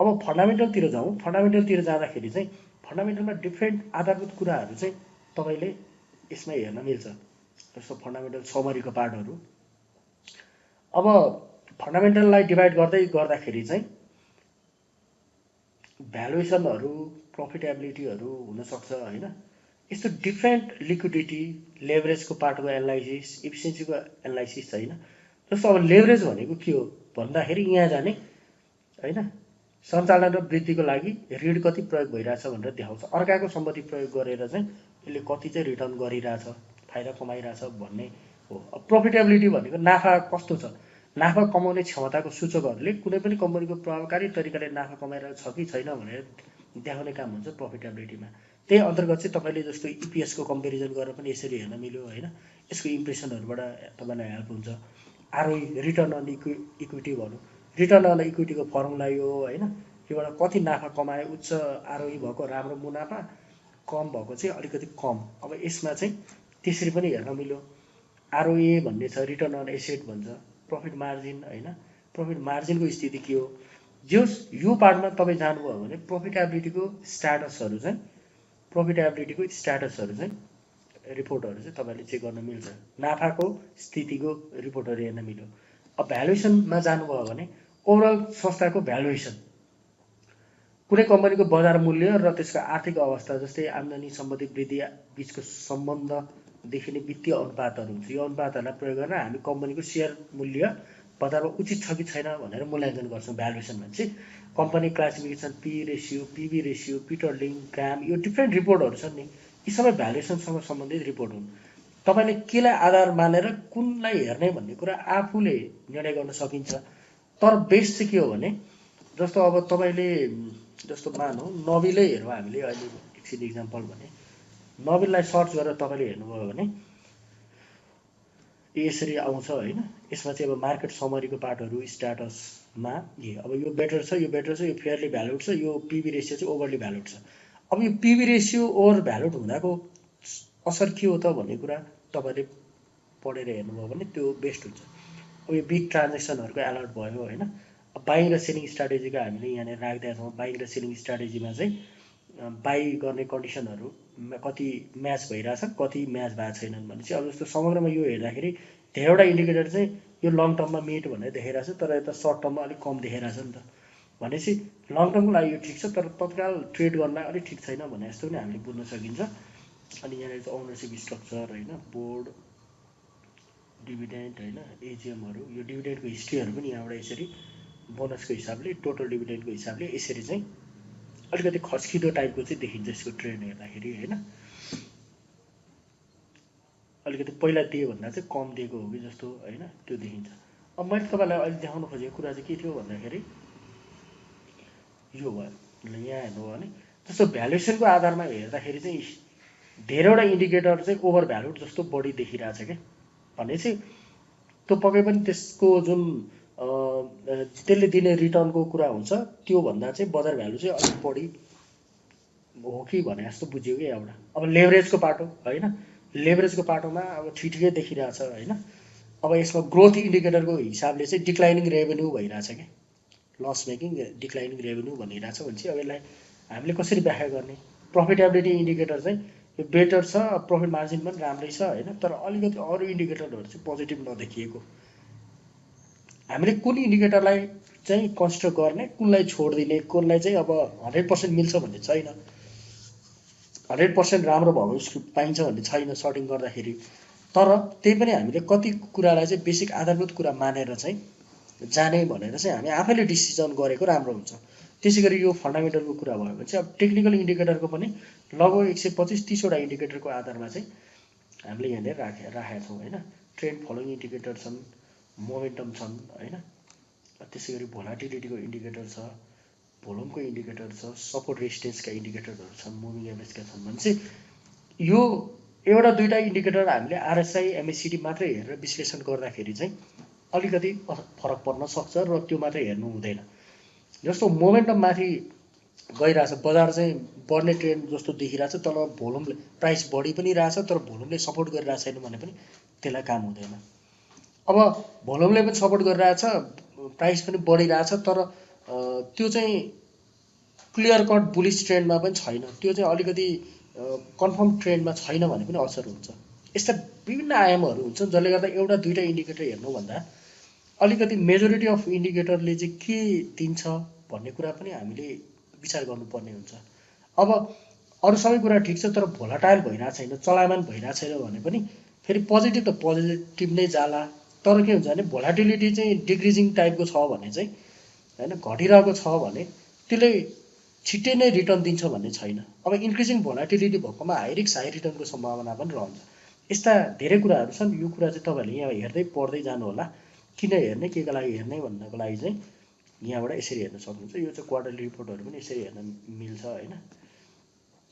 अब फन्डामेन्टलतिर जाउँ। फन्डामेन्टलतिर जाँदाखेरि चाहिँ फन्डामेन्टलमा डिफ्रेन्ट आधारभूत कुराहरू चाहिँ तपाईँले यसमा हेर्न मिल्छ। जस्तो फन्डामेन्टल समरीको पार्टहरू। अब फन्डामेन्टललाई डिभाइड गर्दाखेरि चाहिँ भ्यालुएसनहरू, प्रफिटेबिलिटीहरू हुनसक्छ होइन। यस्तो डिफ्रेन्ट लिक्विडिटी, लेभरेजको पार्टको एनालाइसिस, इफिसियन्सीको एनालाइसिस छ होइन। जस्तो अब लेभरेज भनेको के हो भन्दाखेरि यहाँ जाने होइन, सञ्चालन र वृद्धिको लागि ऋण कति प्रयोग भइरहेछ भनेर देखाउँछ। अर्काको सम्पत्ति प्रयोग गरेर चाहिँ यसले कति चाहिँ रिटर्न गरिरहेछ, फाइदा कमाइरहेछ भन्ने हो। अब प्रफिटेबिलिटी भनेको नाफा कस्तो छ, नाफा कमाउने क्षमताको सूचकहरूले कुनै पनि कम्पनीको प्रभावकारी तरिकाले नाफा कमाइरहेको छ कि छैन भनेर देखाउने काम हुन्छ प्रफिटेबिलिटीमा। त्यही अन्तर्गत चाहिँ तपाईँले जस्तो इपिएसको कम्पेरिजन गरेर पनि यसरी हेर्न मिल्यो होइन। यसको इम्प्रेसनहरूबाट तपाईँलाई हेल्प हुन्छ। आरओई, रिटर्न अन इक्विटी भनौँ, रिटर्न अन इक्विटीको फर्मुला यो होइन। योबाट कति नाफा कमाए, उच्च आरओई भएको राम्रो मुनाफा, कम भएको चाहिँ अलिकति कम। अब यसमा चाहिँ त्यसरी पनि हेर्न मिल्यो। आरओए भन्ने छ, रिटर्न अन एसेट भन्छ, प्रफिट मार्जिन होइन, प्रफिट मार्जिनको स्थिति के हो। जस यो पार्टमा तपाईँ जानुभयो भने प्रफिटेबिलिटीको स्ट्याटसहरू चाहिँ रिपोर्टहरू चाहिँ तपाईँले चेक गर्न मिल्छ। नाफाको स्थितिको रिपोर्टहरू हेर्न मिल्यो। अब भ्यालुएसनमा जानुभयो भने ओभरअल संस्थाको भ्यालुएसन, कुनै कम्पनीको बजार मूल्य र त्यसको आर्थिक अवस्था जस्तै आम्दानी, सम्पत्ति वृद्धि बिचको सम्बन्ध देखिने वित्तीय अनुपातहरू हुन्छ। यो अनुपातहरूलाई प्रयोग गरेर हामी कम्पनीको सेयर मूल्य बजारमा उचित छ कि छैन भनेर मूल्याङ्कन गर्छौँ। भ्यालुएसनमा चाहिँ company classification, P ratio, PB ratio, पिटरलिङ, ग्राम, यो डिफ्रेन्ट रिपोर्टहरू छन् नि। यी सबै भ्यालुएसनसँग सम्बन्धित रिपोर्ट हुन्। तपाईँले केलाई आधार मानेर कुनलाई हेर्ने भन्ने कुरा आफूले निर्णय गर्न सकिन्छ। तर बेस्ट चाहिँ के हो भने जस्तो अब तपाईँले जस्तो मानौँ नोबेलै हेरौँ हामीले, अहिले एकछिन इक्जाम्पल भने नोबेललाई सर्च गरेर तपाईँले हेर्नुभयो भने यसरी आउँछ होइन। यसमा चाहिँ अब मार्केट समरीको पार्टहरू स्ट्याटसमा अब यो बेटर छ, यो बेटर छ, यो फेयरली भ्यालुड छ, यो पिबी रेसियो चाहिँ ओभरली भ्यालुड छ। अब यो पिबी रेसियो ओभर भ्यालुड हुँदाको असर के हो त भन्ने कुरा तपाईँले पढेर हेर्नुभयो भने त्यो बेस्ट हुन्छ। अब यो बिग ट्रान्जेक्सनहरूको एलर्ट भयो होइन। अब बाइङ र सेलिङ स्ट्राटेजीको हामीले यहाँनिर राखिदिएका छौँ। बाइङ र सेलिङ स्ट्राटेजीमा चाहिँ बाई गर्ने कन्डिसनहरू कति म्याच भइरहेछन्, कति म्याच भएको छैनन् भने चाहिँ अब जस्तो समग्रमा यो हेर्दाखेरि धेरैवटा इन्डिकेटर चाहिँ यो लङ टर्ममा मिट भनेर देखाइरहेछ, तर यता सर्ट टर्ममा अलिक कम देखाइरहेछ नि त। भनेपछि लङ टर्मको लागि यो ठिक छ, तर तत्काल ट्रेड गर्नलाई अलिक ठिक छैन भने जस्तो पनि हामीले बुझ्न सकिन्छ। अनि यहाँनिर चाहिँ ओनरसिप स्ट्रक्चर होइन, बोर्ड, डिभिडेन्ड होइन, एजिएमहरू, यो डिभिडेन्डको हिस्ट्रीहरू पनि यहाँबाट यसरी बोनसको हिसाबले, टोटल डिभिडेन्डको हिसाबले यसरी चाहिँ अलिकति खस्किदो टाइपको चाहिँ देखिन्छ यसको ट्रेन्ड हेर्दाखेरि होइन। अलिकति पहिला दिए भन्दा चाहिँ कम दिएको हो कि जस्तो होइन, त्यो देखिन्छ। अब मैले तपाईँलाई अहिले देखाउन खोजेको कुरा चाहिँ के थियो भन्दाखेरि यो भयो। यहाँ हेर्नुभयो भने जस्तो भ्यालुएसनको आधारमा हेर्दाखेरि चाहिँ धेरैवटा इन्डिकेटर चाहिँ ओभर भ्यालुड जस्तो बढी देखिरहेछ क्या। भनेपछि त्यो पक्कै पनि त्यसको जुन त्यसले दिने रिटर्नको कुरा हुन्छ त्योभन्दा चाहिँ बजार भ्यालु चाहिँ अलिक बढी हो कि भने जस्तो बुझ्यो कि एउटा। अब लेभरेजको पाटो होइन, लेभरेजको पाटोमा अब ठिकै देखिरहेछ होइन। अब यसमा ग्रोथ इन्डिकेटरको हिसाबले चाहिँ डिक्लाइनिङ रेभेन्यू भइरहेछ क्या, लस मेकिङ डिक्लाइनिङ रेभेन्यू भनिरहेछ भने चाहिँ अब यसलाई हामीले कसरी व्याख्या गर्ने। प्रफिटेबिलिटी इन्डिकेटर चाहिँ यो बेटर छ, प्रफिट मार्जिन पनि राम्रै छ होइन, तर अलिकति अरू इन्डिकेटरहरू चाहिँ पोजिटिभ नदेखिएको। हामीले कुन इन्डिकेटरलाई चाहिँ कन्सिडर गर्ने, कुनलाई छोडिदिने, कुनलाई चाहिँ अब 100% मिल्छ भन्ने छैन, 100% राम्रो भएको पाइन्छ भन्ने छैन सर्टिङ गर्दाखेरि। तर त्यही पनि हामीले कति कुरालाई चाहिँ बेसिक आधारभूत कुरा मानेर चाहिँ जाने भनेर चाहिँ हामी आफैले डिसिजन गरेको राम्रो हुन्छ। त्यसै गरी यो फन्डामेन्टलको कुरा भयो भने चाहिँ अब टेक्निकल इन्डिकेटरको पनि लगभग 125-30वटा इन्डिकेटरको आधारमा चाहिँ हामीले यहाँनिर राखेका छौँ होइन। ट्रेन्ड फलोइङ इन्डिकेटर छन्, मोमेन्टम छन् होइन, त्यसै गरी भोलाटिलिटीको इन्डिकेटर छ, भोल्युमको इन्डिकेटर छ, सपोर्ट रेजिस्टेन्सका इन्डिकेटरहरू छन्, मुभिङ एभरेजका छन् भने चाहिँ यो एउटा दुईवटा इन्डिकेटर हामीले आरएसआई एमएससिडी मात्रै हेरेर विश्लेषण गर्दाखेरि चाहिँ अलिकति फरक पर्न सक्छ र त्यो मात्रै हेर्नु हुँदैन। जस्तो मोमेन्टम माथि गइरहेछ, बजार चाहिँ बढ्ने ट्रेन्ड जस्तो देखिरहेछ, तर भोल्युमले प्राइस बढी पनि रहेछ तर भोल्युमले सपोर्ट गरिरहेको छैन भने पनि त्यसलाई काम हुँदैन। अब भोल्युमले पनि सपोर्ट गरिरहेछ, प्राइस पनि बढिरहेछ, तर त्यो चाहिँ क्लियर कट बुलिस ट्रेन्डमा पनि छैन, त्यो चाहिँ अलिकति कन्फर्म ट्रेन्डमा छैन भने पनि असर हुन्छ। यस्ता विभिन्न आयामहरू हुन्छन् जसले गर्दा एउटा दुईवटा इन्डिकेटर हेर्नुभन्दा अलिकति मेजोरिटी अफ इन्डिकेटरले चाहिँ के दिन्छ भन्ने कुरा पनि हामीले विचार गर्नुपर्ने हुन्छ। अब अरू सबै कुरा ठिक छ, तर भोलाटाइल भइरहेको छैन, चलायमान भइरहेको छैन भने पनि फेरि पोजिटिभ त पोजिटिभ नै जाला। तर के हुन्छ भने भोलाटिलिटी चाहिँ डिक्रिजिङ टाइपको छ भने चाहिँ होइन, घटिरहेको छ भने त्यसले छिट्टै नै रिटर्न दिन्छ भन्ने छैन। अब इन्क्रिजिङ भोलाटिलिटी भएकोमा हाई रिस्क हाई रिटर्नको सम्भावना पनि रहन्छ। यस्ता धेरै कुराहरू छन्। यो कुरा चाहिँ तपाईँहरूले यहाँ हेर्दै पढ्दै जानु होला। किन हेर्ने, के को लागि हेर्ने भन्नको लागि चाहिँ यहाँबाट यसरी हेर्न सक्नुहुन्छ। यो चाहिँ क्वार्टरली रिपोर्टहरू पनि यसरी हेर्न मिल्छ होइन।